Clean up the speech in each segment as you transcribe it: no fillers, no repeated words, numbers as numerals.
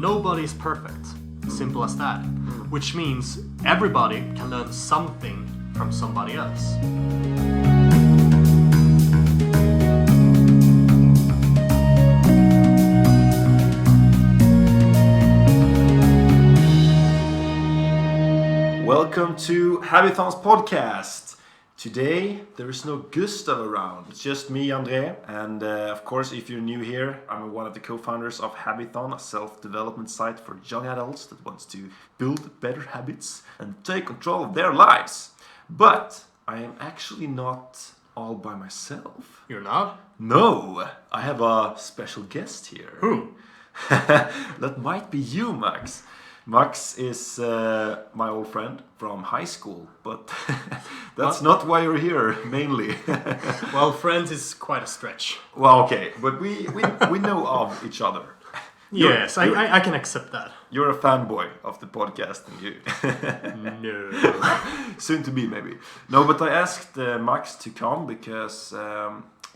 nobody's perfect. Simple as that. Which means everybody can learn something from somebody else. Welcome to Habithon's podcast. Today there is no Gustav around. It's just me, André, and of course, if you're new here, I'm one of the co-founders of Habithon, a self-development site for young adults that wants to build better habits and take control of their lives. But I am actually not all by myself. You're not? No, I have a special guest here. Who? That might be you, Max. Max is my old friend from high school, but that's not why you're here, mainly. Well, friends is quite a stretch. Well, okay, but we know of each other. Yes, I can accept that. You're a fanboy of the podcast, and you. No. Soon to be, maybe. No, but I asked Max to come because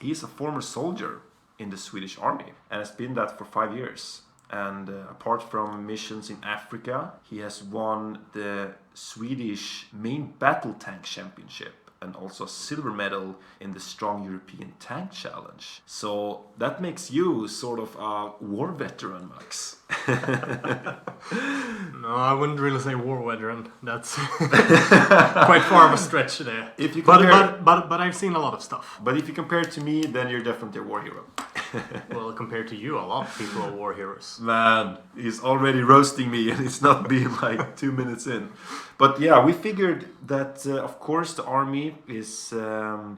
he's a former soldier in the Swedish army and has been that for 5 years. And apart from missions in Africa, he has won the Swedish main battle tank championship and also a silver medal in the Strong European Tank Challenge. So that makes you sort of a war veteran, Max. No, I wouldn't really say war veteran. That's quite far of a stretch there. If you compare, but I've seen a lot of stuff. But if you compare to me, then you're definitely a war hero. Well, compared to you, a lot of people are war heroes. Man, he's already roasting me and it's not been like 2 minutes in. But yeah, we figured that, of course, the army is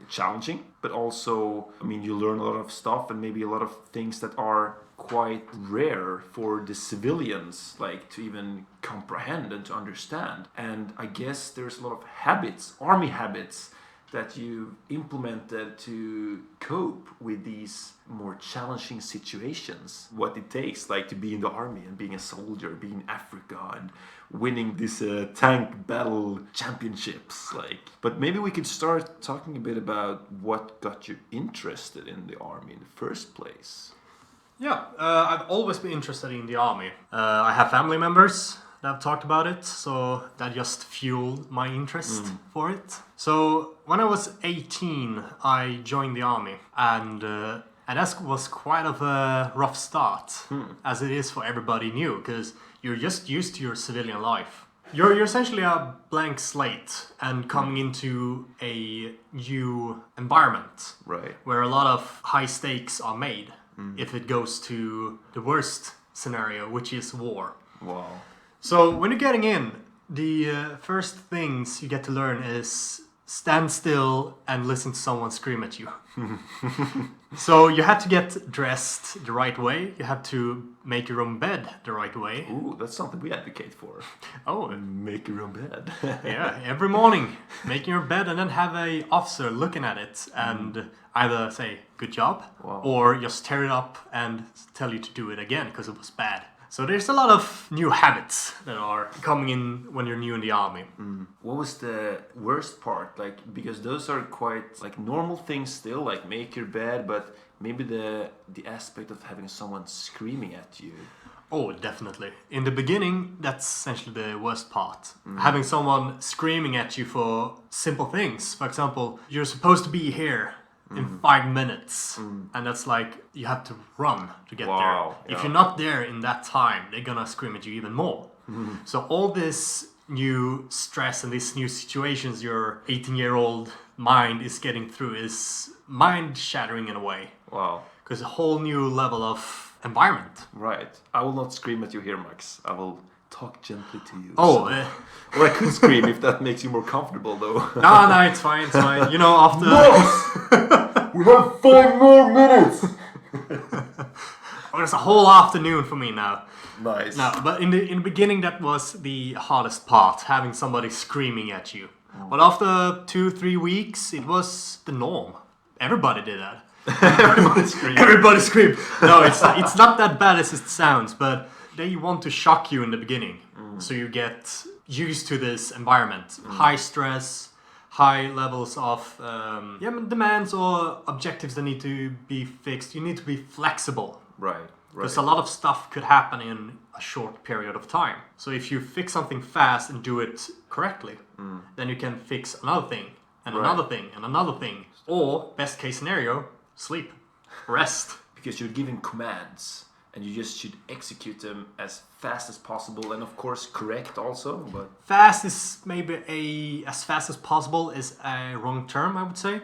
challenging, but also, I mean, you learn a lot of stuff and maybe a lot of things that are quite rare for the civilians, like to even comprehend and to understand. And I guess there's a lot of habits, army habits, that you implemented to cope with these more challenging situations. What it takes, like to be in the army and being a soldier, being in Africa and winning these tank battle championships. But maybe we could start talking a bit about what got you interested in the army in the first place. Yeah, I've always been interested in the army. I have family members that have talked about it, so that just fueled my interest for it. So when I was 18, I joined the army, and that was quite of a rough start, as it is for everybody new, because you're just used to your civilian life. You're essentially a blank slate and coming into a new environment, right, where a lot of high stakes are made if it goes to the worst scenario, which is war. Wow. So when you're getting in, the first things you get to learn is stand still and listen to someone scream at you. So you had to get dressed the right way. You had to make your own bed the right way. Ooh, that's something we advocate for. Oh, make your own bed. Yeah, every morning making your bed and then have a officer looking at it and either say good job or just tear it up and tell you to do it again because it was bad. So there's a lot of new habits that are coming in when you're new in the army. What was the worst part? Because those are quite normal things still, like make your bed, but maybe the aspect of having someone screaming at you. Oh, definitely. In the beginning, that's essentially the worst part. Having someone screaming at you for simple things. For example, you're supposed to be here in 5 minutes, and that's like you have to run to get there. Yeah. If you're not there in that time, they're gonna scream at you even more. So all this new stress and these new situations your 18-year-old mind is getting through is mind-shattering in a way. Wow. Because a whole new level of environment. Right. I will not scream at you here, Max. I will talk gently to you. Oh, or I could scream if that makes you more comfortable, though. No, it's fine, it's fine. You know, after... We have 5 more minutes! Oh, it's a whole afternoon for me now. Nice. No, but in the beginning, that was the hardest part, having somebody screaming at you. But after 2-3 weeks, it was the norm. Everybody did that. Everybody screamed. No, it's not that bad as it sounds, but they want to shock you in the beginning. So you get used to this environment. High stress, high levels of demands or objectives that need to be fixed. You need to be flexible. Right. Because a lot of stuff could happen in a short period of time. So if you fix something fast and do it correctly, then you can fix another thing, and another thing, and another thing. Or, best case scenario, sleep, rest. Because you're given commands, and you just should execute them as fast as possible, and of course correct also. But fast is maybe as fast as possible is a wrong term, I would say.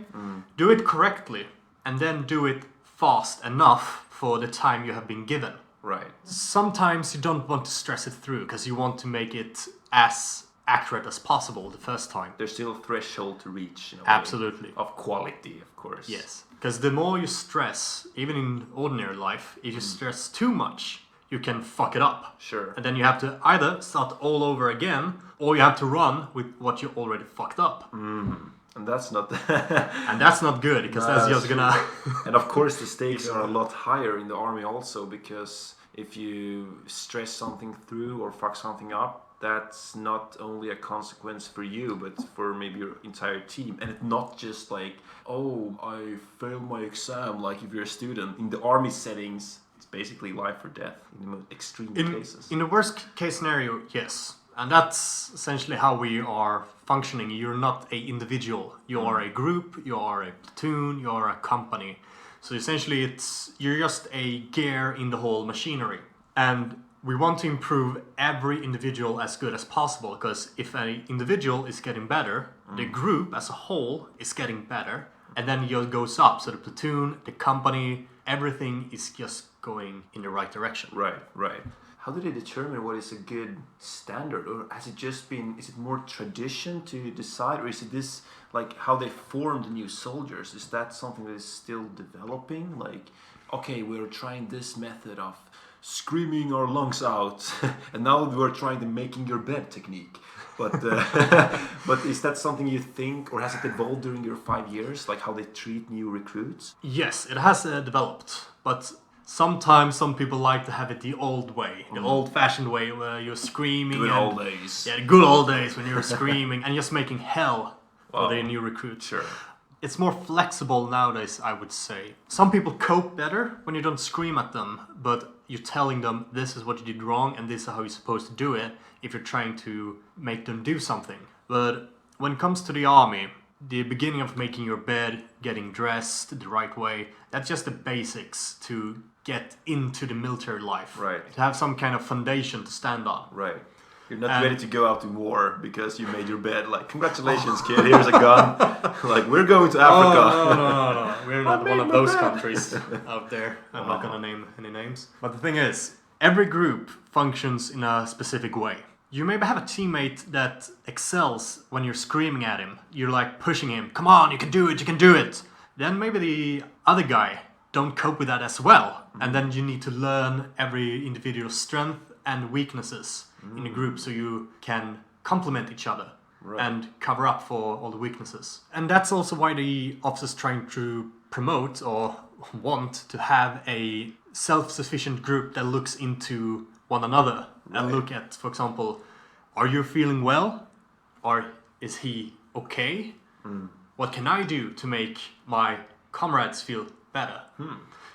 Do it correctly, and then do it fast enough for the time you have been given. Right. Sometimes you don't want to stress it through because you want to make it as accurate as possible the first time. There's still a threshold to reach. In a Absolutely. way, of quality, of course. Yes. Because the more you stress, even in ordinary life, if you stress too much, you can fuck it up. Sure. And then you have to either start all over again, or you have to run with what you already fucked up. And that's not... And that's not good, because that's just gonna... And of course the stakes are a lot higher in the army also, because if you stress something through or fuck something up, that's not only a consequence for you, but for maybe your entire team. And it's not just like, oh, I failed my exam, like if you're a student. In the army settings, it's basically life or death in the most extreme cases. In the worst case scenario, yes. And that's essentially how we are functioning. You're not an individual. You are a group, you are a platoon, you are a company. So essentially you're just a gear in the whole machinery. And we want to improve every individual as good as possible, because if an individual is getting better, the group as a whole is getting better, and then it goes up. So the platoon, the company, everything is just going in the right direction. Right, right. How do they determine what is a good standard? Or has it just been, is it more tradition to decide? Or is it this, like how they form the new soldiers? Is that something that is still developing? Like, okay, we're trying this method of screaming our lungs out, and now we're trying the making your bed technique. But but is that something you think, or has it evolved during your 5 years, like how they treat new recruits? Yes, it has developed, but sometimes some people like to have it the old way, the old-fashioned way, where you're screaming. Good old days. Yeah, the good old days when you're screaming and just making hell for the new recruits. Sure. It's more flexible nowadays, I would say. Some people cope better when you don't scream at them, but you're telling them this is what you did wrong and this is how you're supposed to do it if you're trying to make them do something. But when it comes to the army, the beginning of making your bed, getting dressed the right way, that's just the basics to get into the military life. Right. To have some kind of foundation to stand on. Right. You're not ready to go out to war because you made your bed. Like, congratulations, kid. Here's a gun. Like, we're going to Africa. No. We're not one of those countries out there. I'm not gonna name any names. But the thing is, every group functions in a specific way. You maybe have a teammate that excels when you're screaming at him. You're like pushing him. Come on, you can do it. You can do it. Then maybe the other guy don't cope with that as well. And then you need to learn every individual's strength and weaknesses in a group, so you can complement each other and cover up for all the weaknesses. And that's also why the officers trying to promote or want to have a self-sufficient group that looks into one another and look at, for example, are you feeling well? Or is he okay? What can I do to make my comrades feel better?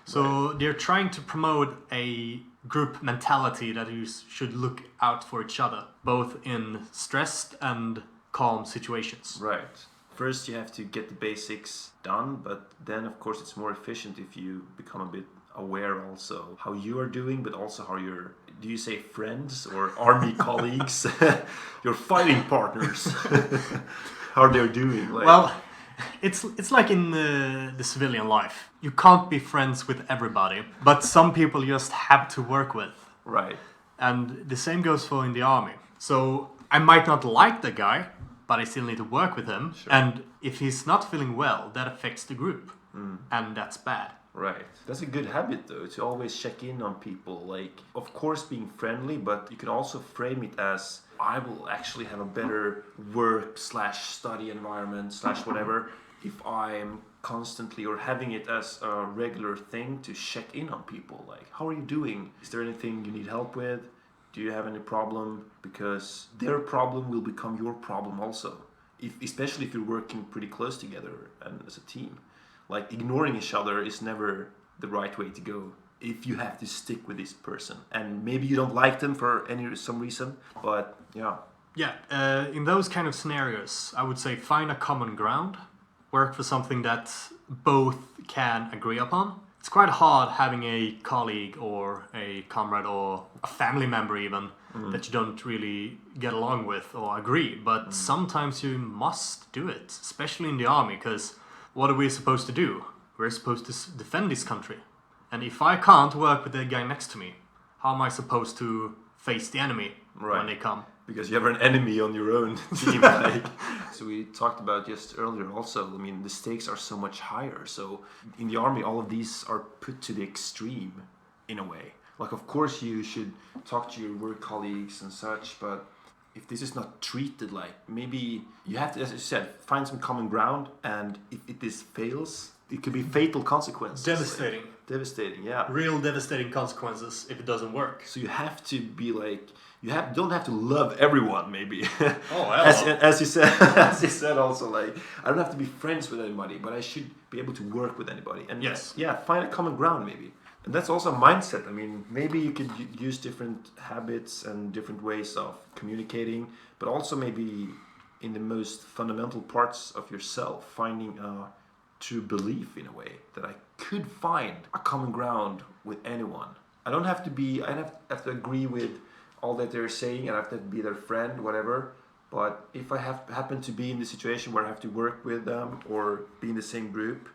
So they're trying to promote a group mentality that you should look out for each other, both in stressed and calm situations. Right. First you have to get the basics done, but then of course it's more efficient if you become a bit aware also how you are doing, but also how your, do you say friends or army colleagues, your fighting partners, how they're doing. Like, well, it's like in the civilian life. You can't be friends with everybody, but some people you just have to work with. Right. And the same goes for in the army. So I might not like the guy, but I still need to work with him. Sure. And if he's not feeling well, that affects the group. And that's bad. Right. That's a good habit though, to always check in on people. Like, of course being friendly, but you can also frame it as, I will actually have a better work/study environment / whatever if I'm constantly or having it as a regular thing to check in on people. Like, how are you doing? Is there anything you need help with? Do you have any problem? Because their problem will become your problem also. Especially if you're working pretty close together and as a team. Like, ignoring each other is never the right way to go. if you have to stick with this person, and maybe you don't like them for some reason, but yeah. Yeah, in those kind of scenarios, I would say find a common ground, work for something that both can agree upon. It's quite hard having a colleague or a comrade or a family member even that you don't really get along with or agree, but sometimes you must do it, especially in the army, because what are we supposed to do? We're supposed to defend this country. And if I can't work with the guy next to me, how am I supposed to face the enemy when they come? Because you have an enemy on your own team. Like, so we talked about just earlier also, I mean, the stakes are so much higher. So in the army, all of these are put to the extreme in a way. Like, of course, you should talk to your work colleagues and such, but if this is not treated like, maybe you have to, as you said, find some common ground, and if this fails, it could be fatal consequences. Devastating. Like, devastating, yeah. Real devastating consequences if it doesn't work. So you have to be like, don't have to love everyone, maybe. Oh, as you said also, like, I don't have to be friends with anybody, but I should be able to work with anybody. And yes, find a common ground, maybe. And that's also a mindset. I mean, maybe you could use different habits and different ways of communicating, but also maybe in the most fundamental parts of yourself, finding a true belief in a way that I could find a common ground with anyone. I don't have to be, I have to agree with all that they're saying, and I have to be their friend, whatever. But if I happen to be in the situation where I have to work with them or be in the same group,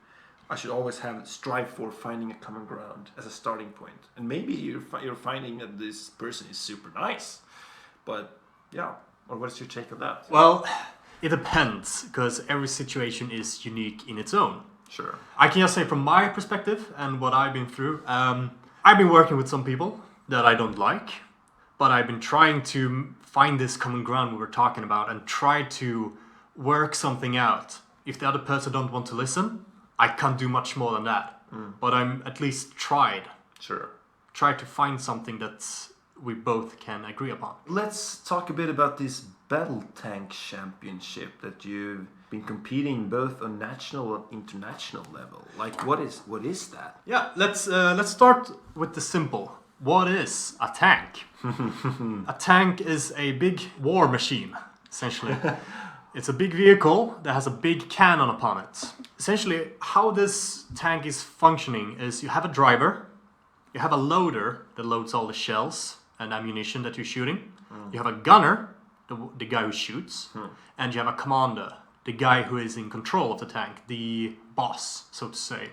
I should always strive for finding a common ground as a starting point. And maybe you're finding that this person is super nice, but yeah. Or what's your take on that? Well, it depends, because every situation is unique in its own. Sure. I can just say from my perspective and what I've been through, I've been working with some people that I don't like, but I've been trying to find this common ground we were talking about and try to work something out. If the other person don't want to listen, I can't do much more than that. But I'm at least tried. Sure. Try to find something that we both can agree upon. Let's talk a bit about this battle tank championship that you've been competing both on national and international level. Like, what is that? Yeah, let's start with the simple. What is a tank? A tank is a big war machine, essentially. It's a big vehicle that has a big cannon upon it. Essentially, how this tank is functioning is you have a driver, you have a loader that loads all the shells and ammunition that you're shooting, you have a gunner, the guy who shoots, and you have a commander, the guy who is in control of the tank, the boss, so to say.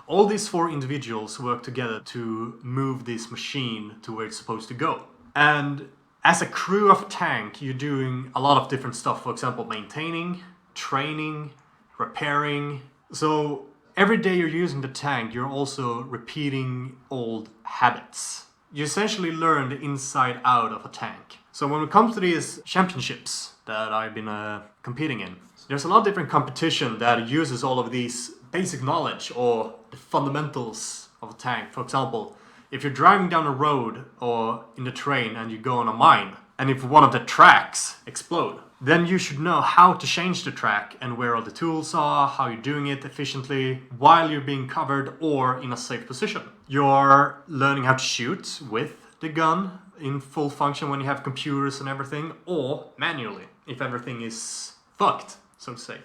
All these four individuals work together to move this machine to where it's supposed to go. And as a crew of a tank, you're doing a lot of different stuff. For example, maintaining, training, repairing. So every day you're using the tank, you're also repeating old habits. You essentially learn the inside out of a tank. So when it comes to these championships that I've been competing in, there's a lot of different competition that uses all of these basic knowledge or the fundamentals of a tank. For example, if you're driving down a road or in the train and you go on a mine, and if one of the tracks explode, then you should know how to change the track and where all the tools are, how you're doing it efficiently while you're being covered or in a safe position. You're learning how to shoot with the gun in full function when you have computers and everything, or manually if everything is fucked, so to say.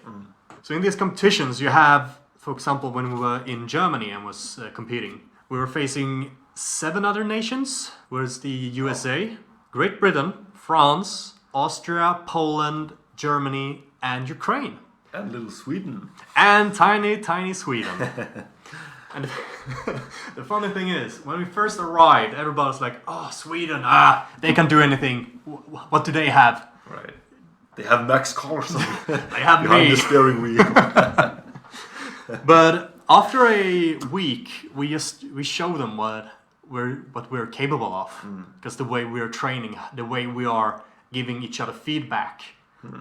So in these competitions you have, for example, when we were in Germany and was competing, we were facing 7 other nations, whereas the USA, Great Britain, France, Austria, Poland, Germany, and Ukraine. And little Sweden. And tiny, tiny Sweden. And the funny thing is, when we first arrived, everybody was like, oh, Sweden, they can't do anything. What do they have? Right. They have Max Karlsson. They have behind me. the steering wheel. But after a week, we show them what we're capable of, because the way we're training, the way we are giving each other feedback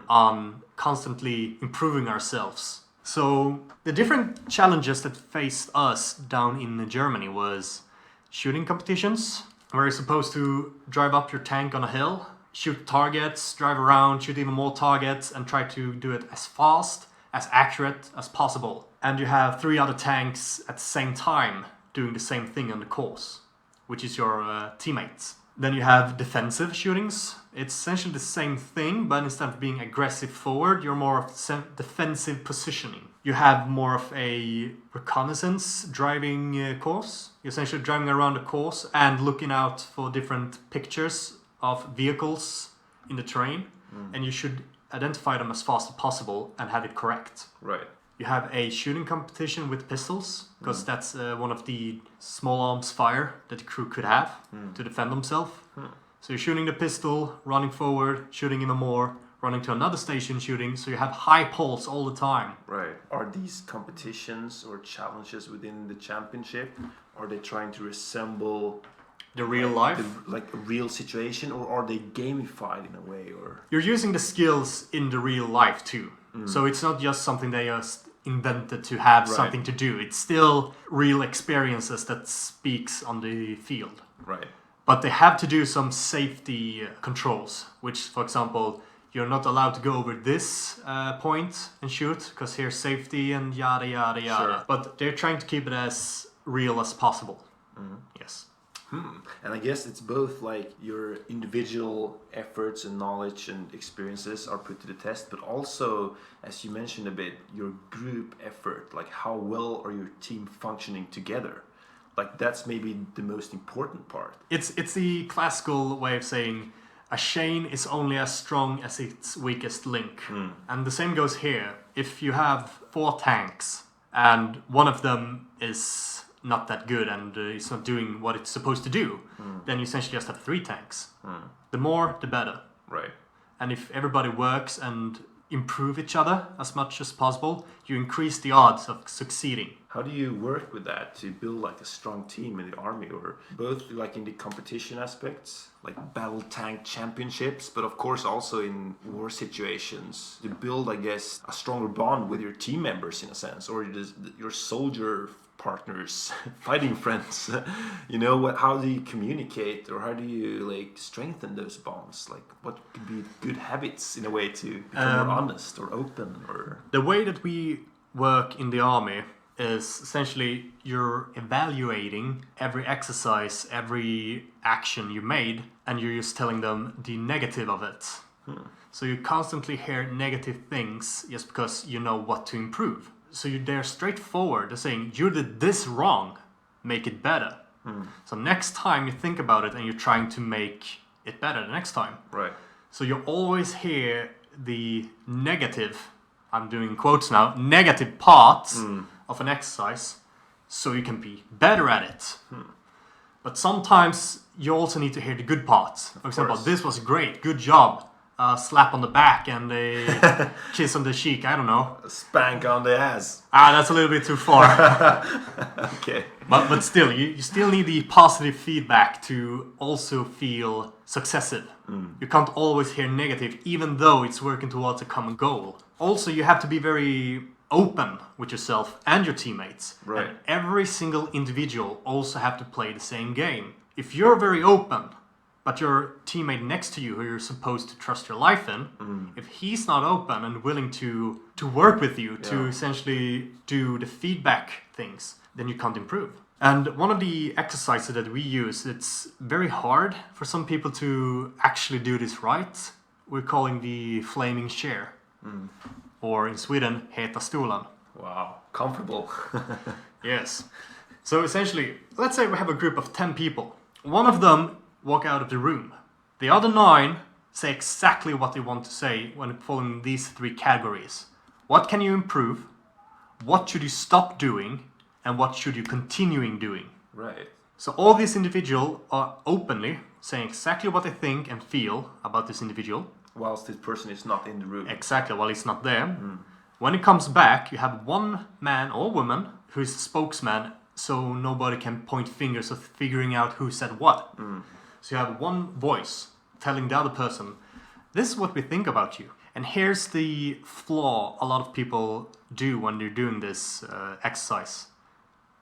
on constantly improving ourselves. So the different challenges that faced us down in Germany was shooting competitions, where you're supposed to drive up your tank on a hill, shoot targets, drive around, shoot even more targets, and try to do it as fast, as accurate as possible. And you have 3 other tanks at the same time doing the same thing on the course, which is your teammates. Then you have defensive shootings. It's essentially the same thing, but instead of being aggressive forward, you're more of defensive positioning. You have more of a reconnaissance driving course. You're essentially driving around the course and looking out for different pictures of vehicles in the terrain, and you should identify them as fast as possible and have it correct. Right. You have a shooting competition with pistols, because that's one of the small arms fire that the crew could have to defend themselves. So you're shooting the pistol, running forward, shooting even more, running to another station, shooting. So you have high pulse all the time. Right. Are these competitions or challenges within the championship? Are they trying to resemble the real life, like a real situation, or are they gamified in a way? Or you're using the skills in the real life too. So it's not just something they just invented to have something to do. It's still real experiences that speaks on the field. Right. But they have to do some safety controls, which, for example, you're not allowed to go over this point and shoot, because here's safety and yada, yada, yada. Sure. But they're trying to keep it as real as possible. Yes. And I guess it's both like your individual efforts and knowledge and experiences are put to the test, but also, as you mentioned a bit, your group effort, like how well are your team functioning together? Like that's maybe the most important part. It's the classical way of saying a chain is only as strong as its weakest link. And the same goes here. If you have 4 tanks and one of them is not that good and it's not doing what it's supposed to do, then you essentially just have 3 tanks. The more, the better. Right. And if everybody works and improve each other as much as possible, you increase the odds of succeeding. How do you work with that to build like a strong team in the army, or both like in the competition aspects, like battle tank championships, but of course also in war situations to build, I guess, a stronger bond with your team members in a sense, or your soldier partners, fighting friends? You know, how do you communicate, or how do you like strengthen those bonds? Like what could be good habits in a way to become more honest or open? Or the way that we work in the army is essentially you're evaluating every exercise, every action you made, and you're just telling them the negative of it. So you constantly hear negative things just because you know what to improve. So they're straightforward. They're saying, you did this wrong, make it better. So next time you think about it and you're trying to make it better the next time. right. So you always hear the negative, I'm doing quotes now, negative parts of an exercise so you can be better at it. But sometimes you also need to hear the good parts. For example, course. this was great, good job. Slap on the back and a kiss on the cheek, I don't know. A spank on the ass. That's a little bit too far. Okay. But still, you still need the positive feedback to also feel successive. You can't always hear negative, even though it's working towards a common goal. Also, you have to be very open with yourself and your teammates. Right. And every single individual also have to play the same game. If you're very open, but your teammate next to you, who you're supposed to trust your life in, if he's not open and willing to work with you, to essentially do the feedback things, then you can't improve. And one of the exercises that we use, it's very hard for some people to actually do this right. We're calling the flaming chair. Or in Sweden, heta stolen. Wow. Comfortable. Yes. So essentially, let's say we have a group of 10 people. One of them walk out of the room. The other 9 say exactly what they want to say when following these 3 categories. What can you improve? What should you stop doing? And what should you continuing doing? Right. So all these individuals are openly saying exactly what they think and feel about this individual. Whilst this person is not in the room. Exactly, while he's not there. When it comes back, you have one man or woman who's the spokesman, so nobody can point fingers of figuring out who said what. So you have one voice telling the other person, this is what we think about you. And here's the flaw a lot of people do when they're doing this exercise.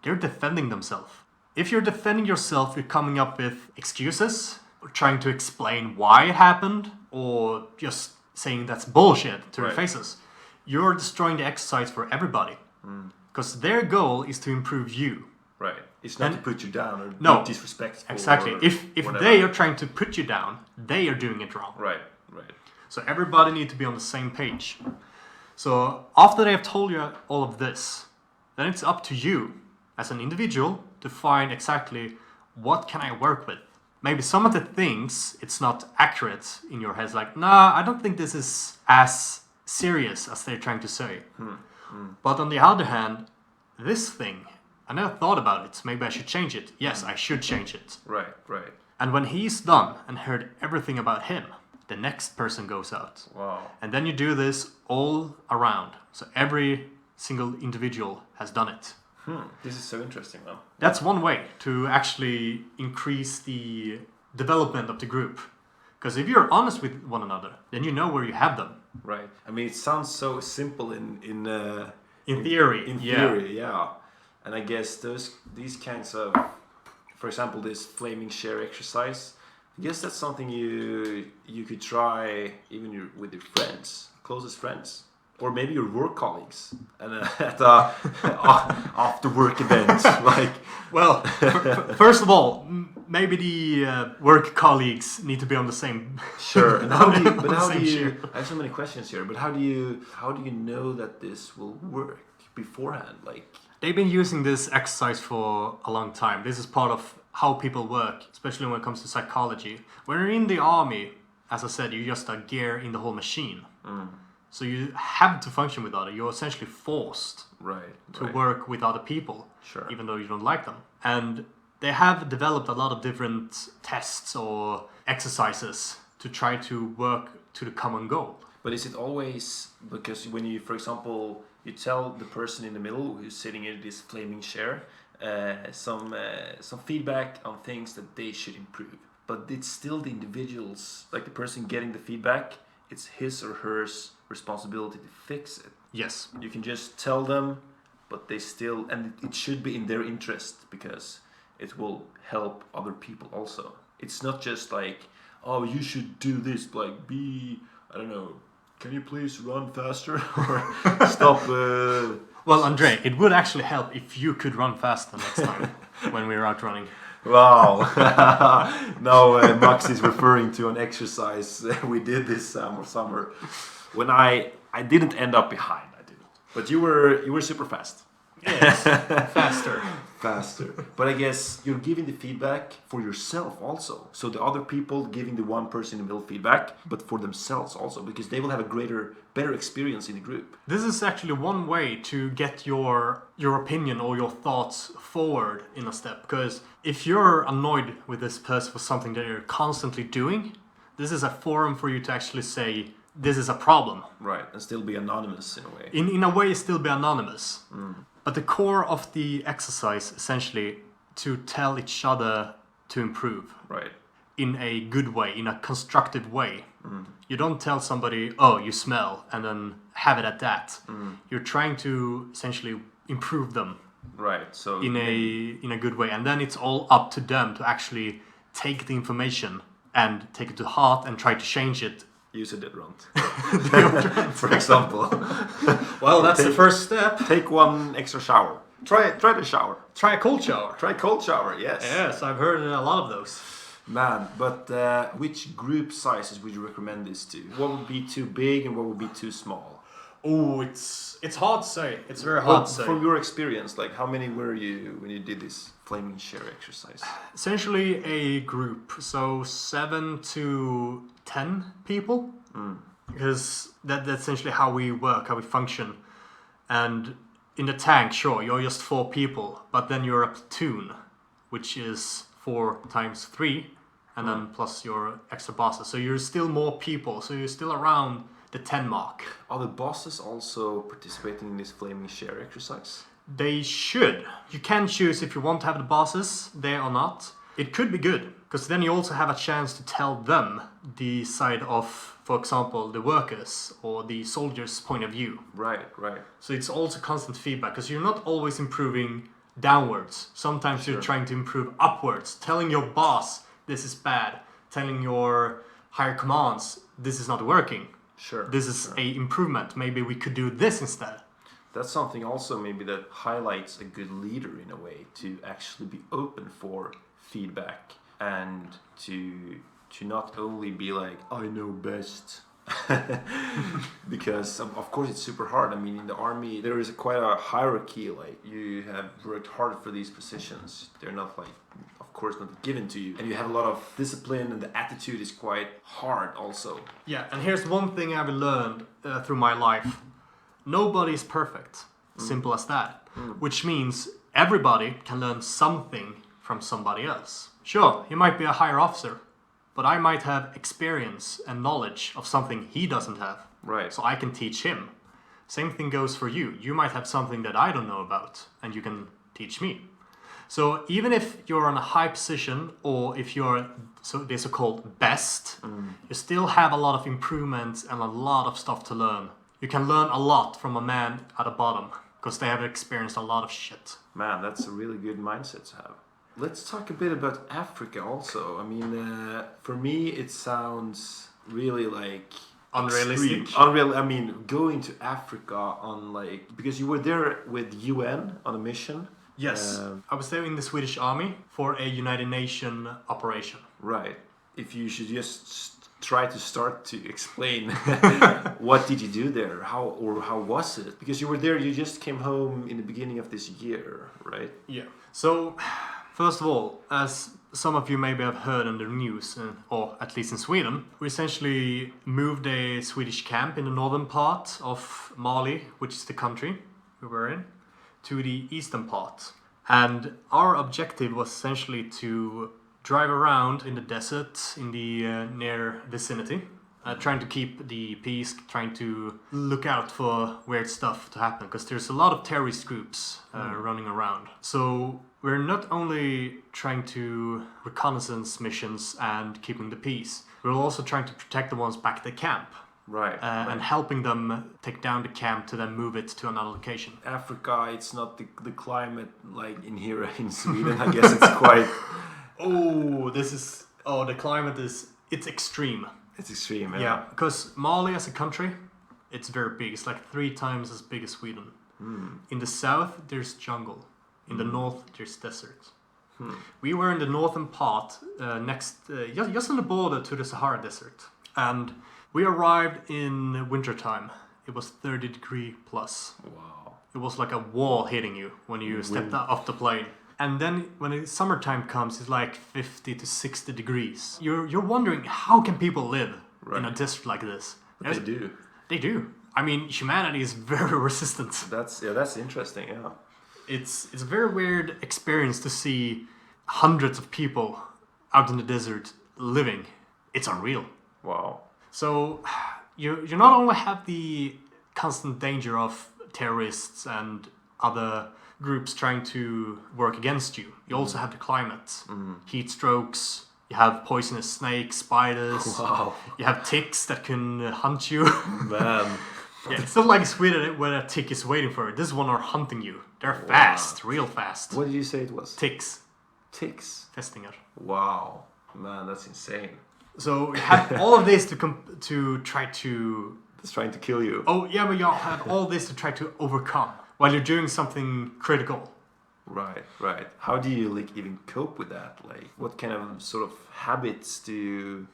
They're defending themselves. If you're defending yourself, you're coming up with excuses, or trying to explain why it happened, or just saying that's bullshit to their faces. You're destroying the exercise for everybody. Because their goal is to improve you. Right. It's not to put you down or no, disrespectful. Exactly. If whatever. they are trying to put you down, they are doing it wrong. Right. So everybody needs to be on the same page. So after they have told you all of this, then it's up to you as an individual to find exactly what can I work with. Maybe some of the things it's not accurate in your head. Like, nah, I don't think this is as serious as they're trying to say. But on the other hand, this thing, I never thought about it. Maybe I should change it. Yes, I should change it. Right. And when he's done and heard everything about him, the next person goes out. Wow. And then you do this all around. So every single individual has done it. This is so interesting, man. That's one way to actually increase the development of the group. Because if you're honest with one another, then you know where you have them. Right. I mean, it sounds so simple in theory. In theory, yeah. And I guess these kinds of, for example, this flaming share exercise. I guess that's something you could try even with your friends, closest friends, or maybe your work colleagues, and at a after work event. Like, well, first of all, maybe the work colleagues need to be on the same. Sure. And how do you? I have so many questions here. But how do you know that this will work beforehand? Like, they've been using this exercise for a long time. This is part of how people work, especially when it comes to psychology. When you're in the army, as I said, you're just a gear in the whole machine. So you have to function with other. You're essentially forced to work with other people, even though you don't like them. And they have developed a lot of different tests or exercises to try to work to the common goal. But is it always because when you, for example, you tell the person in the middle who's sitting in this flaming chair some feedback on things that they should improve, but it's still the individuals, like the person getting the feedback, it's his or hers responsibility to fix it. Yes. You can just tell them, but they still, and it should be in their interest because it will help other people also. It's not just like, oh, you should do this, like I don't know, can you please run faster or stop Well, Andre, it would actually help if you could run faster next time when we're out running. Wow. Now Max is referring to an exercise we did this summer when I didn't end up behind. I didn't. But you were super fast. Yes, faster. But I guess you're giving the feedback for yourself also. So the other people giving the one person in the middle feedback, but for themselves also, because they will have a better experience in the group. This is actually one way to get your opinion or your thoughts forward in a step. Because if you're annoyed with this person for something that you're constantly doing, this is a forum for you to actually say, this is a problem. Right, and still be anonymous in a way. In a way, still be anonymous. But the core of the exercise, essentially, to tell each other to improve. Right. In a good way, in a constructive way. You don't tell somebody, oh, you smell, and then have it at that. You're trying to essentially improve them. Right. So in a good way. And then it's all up to them to actually take the information and take it to heart and try to change it. Use a deodorant. For example. Well, that's the first step. Take one extra shower. Try the shower. Try a cold shower. Try cold shower, yes. Yes, I've heard a lot of those. Man, but which group sizes would you recommend this to? What would be too big and what would be too small? Oh, it's hard to say. It's very hard to say. From your experience, like how many were you when you did this flaming share exercise? Essentially a group, so 7 to 10 people, because that's essentially how we work, how we function. And in the tank, sure, you're just 4 people, but then you're a platoon, which is 4 times 3, and then plus your extra bosses. So you're still more people, so you're still around the 10 mark. Are the bosses also participating in this flaming share exercise? They should. You can choose if you want to have the bosses there or not. It could be good, because then you also have a chance to tell them the side of, for example, the workers or the soldiers' point of view. Right. So it's also constant feedback, because you're not always improving downwards. Sometimes you're trying to improve upwards, telling your boss this is bad, telling your higher commands this is not working. Sure. This is a improvement. Maybe we could do this instead. That's something also maybe that highlights a good leader in a way, to actually be open for feedback and to not only be like, I know best. Because of course it's super hard. I mean, in the army there is quite a hierarchy. Like, you have worked hard for these positions. They're not like, of course, not given to you, and you have a lot of discipline, and the attitude is quite hard also. Yeah, and here's one thing I've learned through my life: nobody is perfect. Simple as that. Which means everybody can learn something from somebody else. Sure, he might be a higher officer, but I might have experience and knowledge of something he doesn't have. Right. So I can teach him. Same thing goes for you. You might have something that I don't know about, and you can teach me. So even if you're in a high position, or if you're the so-called best, you still have a lot of improvements and a lot of stuff to learn. You can learn a lot from a man at the bottom, because they have experienced a lot of shit. Man, that's a really good mindset to have. Let's talk a bit about Africa also. I mean, for me, it sounds really like unrealistic. Unreal. I mean, going to Africa on like, because you were there with UN on a mission. Yes, I was there in the Swedish army for a United Nations operation. Right. If you should just try to start to explain what did you do there, how was it? Because you were there, you just came home in the beginning of this year, right? Yeah. So, first of all, as some of you maybe have heard on the news, or at least in Sweden, we essentially moved a Swedish camp in the northern part of Mali, which is the country we were in, to the eastern part. And our objective was essentially to drive around in the desert in the near vicinity, trying to keep the peace, trying to look out for weird stuff to happen, because there's a lot of terrorist groups running around. So we're not only trying to reconnaissance missions and keeping the peace, we're also trying to protect the ones back at the camp. Right. And helping them take down the camp to then move it to another location. Africa, it's not the climate like in here in Sweden. I guess it's quite... the climate it's extreme. It's extreme, Yeah, because Mali as a country, it's very big. It's like 3 times as big as Sweden. In the south, there's jungle. In the north, there's desert. We were in the northern part, just on the border to the Sahara Desert. And we arrived in wintertime. It was 30 degree plus. Wow. It was like a wall hitting you when you stepped off the plane. And then when the summertime comes, it's like 50 to 60 degrees. You're wondering, how can people live in a desert like this? But they do. They do. I mean, humanity is very resistant. That's interesting, yeah. It's a very weird experience to see hundreds of people out in the desert living. It's unreal. Wow. So you not only have the constant danger of terrorists and other groups trying to work against you. You also have the climate, heat strokes, you have poisonous snakes, spiders, you have ticks that can hunt you. Man. Yeah, it's not like Sweden where a tick is waiting for it. This one are hunting you. They're fast, real fast. What did you say it was? Ticks. Ticks? Fästingar. Wow. Man, that's insane. So you have all of this to try to... It's trying to kill you. Oh, yeah, but you have all this to try to overcome while you're doing something critical. Right. How do you even cope with that? Like, what kind of sort of habits do you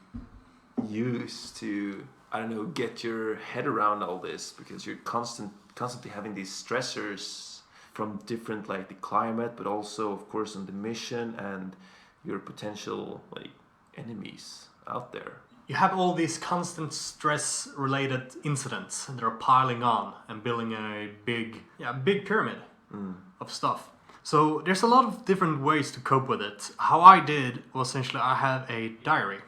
use to, I don't know, get your head around all this? Because you're constantly having these stressors from different, like the climate, but also, of course, on the mission and your potential like enemies out there. You have all these constant stress-related incidents that are piling on and building a big pyramid of stuff. So there's a lot of different ways to cope with it. How I did was essentially I have a diary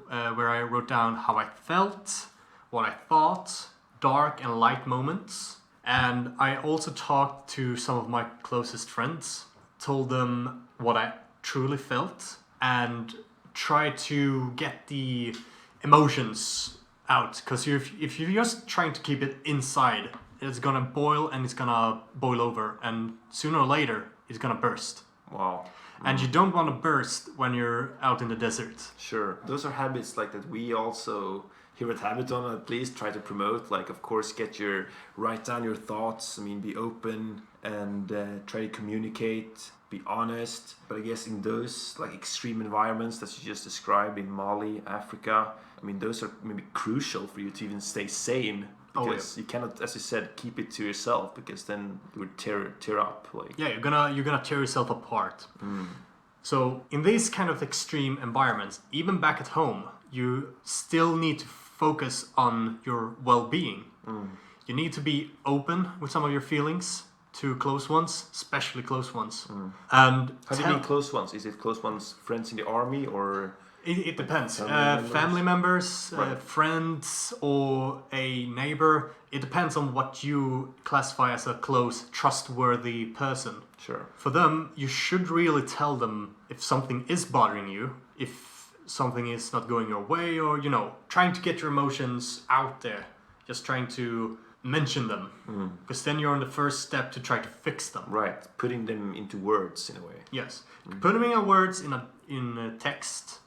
where I wrote down how I felt, what I thought, dark and light moments. And I also talked to some of my closest friends, told them what I truly felt, and try to get the emotions out, because if you're just trying to keep it inside, it's gonna boil and it's gonna boil over, and sooner or later it's gonna burst. Wow. And you don't want to burst when you're out in the desert. Sure. Those are habits like that we also here at Habithon at least try to promote. Like, of course, write down your thoughts. I mean, be open and try to communicate, be honest. But I guess in those like extreme environments that you just described in Mali, Africa, I mean, those are maybe crucial for you to even stay sane. Because you cannot, as you said, keep it to yourself, because then you would tear up. Like, yeah, you're gonna tear yourself apart. So in these kind of extreme environments, even back at home, you still need to focus on your well-being. You need to be open with some of your feelings to close ones, especially close ones. And how do you mean close ones? Is it close ones, friends in the army, or? It depends. Family members, right. Friends, or a neighbor. It depends on what you classify as a close, trustworthy person. Sure. For them, you should really tell them if something is bothering you, if something is not going your way, or, trying to get your emotions out there. Just trying to mention them. Because then you're on the first step to try to fix them. Right. Putting them into words in a way. Yes. Putting them in words in a text.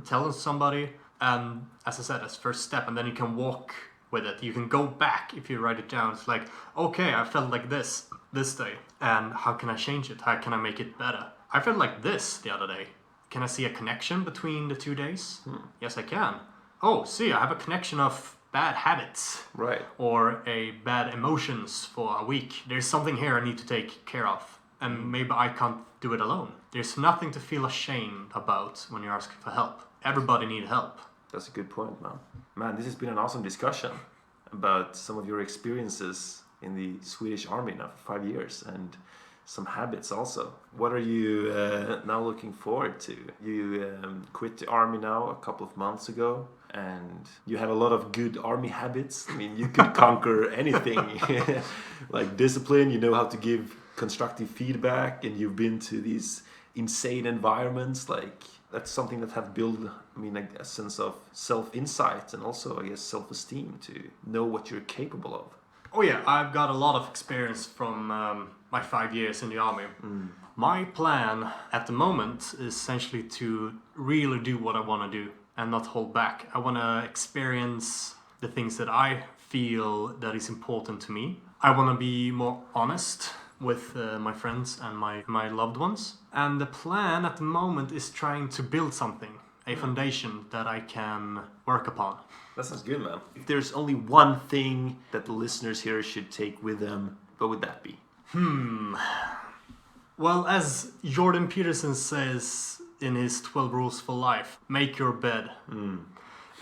Telling somebody, and as I said, as first step, and then you can walk with it. You can go back if you write it down. It's like, okay, I felt like this day, and how can I change it? How can I make it better? I felt like this the other day. Can I see a connection between the 2 days? Yes, I can. Oh, see, I have a connection of bad habits, right, or a bad emotions for a week. There's something here I need to take care of, and maybe I can't do it alone. There's nothing to feel ashamed about when you're asking for help. Everybody needs help. That's a good point, man. Man, this has been an awesome discussion about some of your experiences in the Swedish army now for 5 years, and some habits also. What are you now looking forward to? You quit the army now a couple of months ago, and you have a lot of good army habits. I mean, you could conquer anything. Like discipline, you know how to give constructive feedback, and you've been to these insane environments. Like, that's something that have built, like a sense of self-insight and also, I guess, self-esteem to know what you're capable of. Oh yeah, I've got a lot of experience from my 5 years in the army. My plan at the moment is essentially to really do what I want to do and not hold back. I want to experience the things that I feel that is important to me. I want to be more honest with my friends and my loved ones. And the plan at the moment is trying to build something, a foundation that I can work upon. That sounds good, man. If there's only one thing that the listeners here should take with them, what would that be? Well, as Jordan Peterson says in his 12 Rules for Life, make your bed. And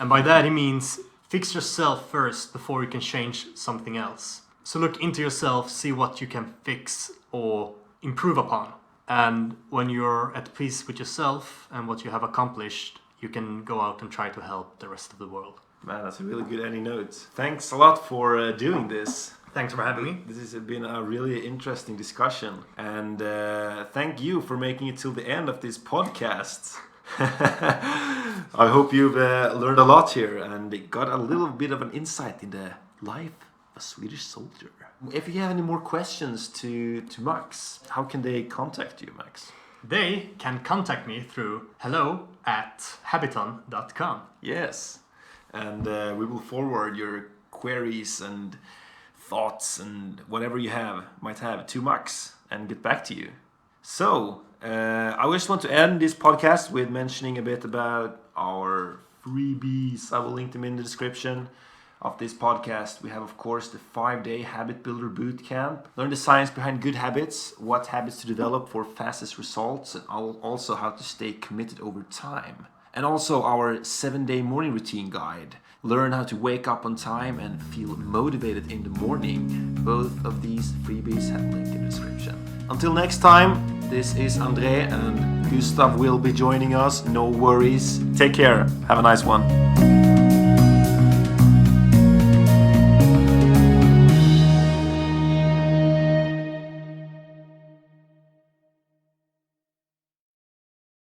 by that he means fix yourself first before you can change something else. So look into yourself, see what you can fix or improve upon. And when you're at peace with yourself and what you have accomplished, you can go out and try to help the rest of the world. Man, that's a really good ending note. Thanks a lot for doing this. Thanks for having me. This has been a really interesting discussion. And thank you for making it till the end of this podcast. I hope you've learned a lot here and got a little bit of an insight in the life of a Swedish soldier. If you have any more questions to Max, how can they contact you, Max? They can contact me through hello@habithon.com. Yes, and we will forward your queries and thoughts and whatever you might have to Max and get back to you. So, I just want to end this podcast with mentioning a bit about our freebies. I will link them in the description of this podcast. We have, of course, the 5-day Habit Builder Bootcamp. Learn the science behind good habits, what habits to develop for fastest results, and also how to stay committed over time. And also our 7-day morning routine guide. Learn how to wake up on time and feel motivated in the morning. Both of these freebies have a link in the description. Until next time, this is André and Gustav will be joining us. No worries. Take care. Have a nice one.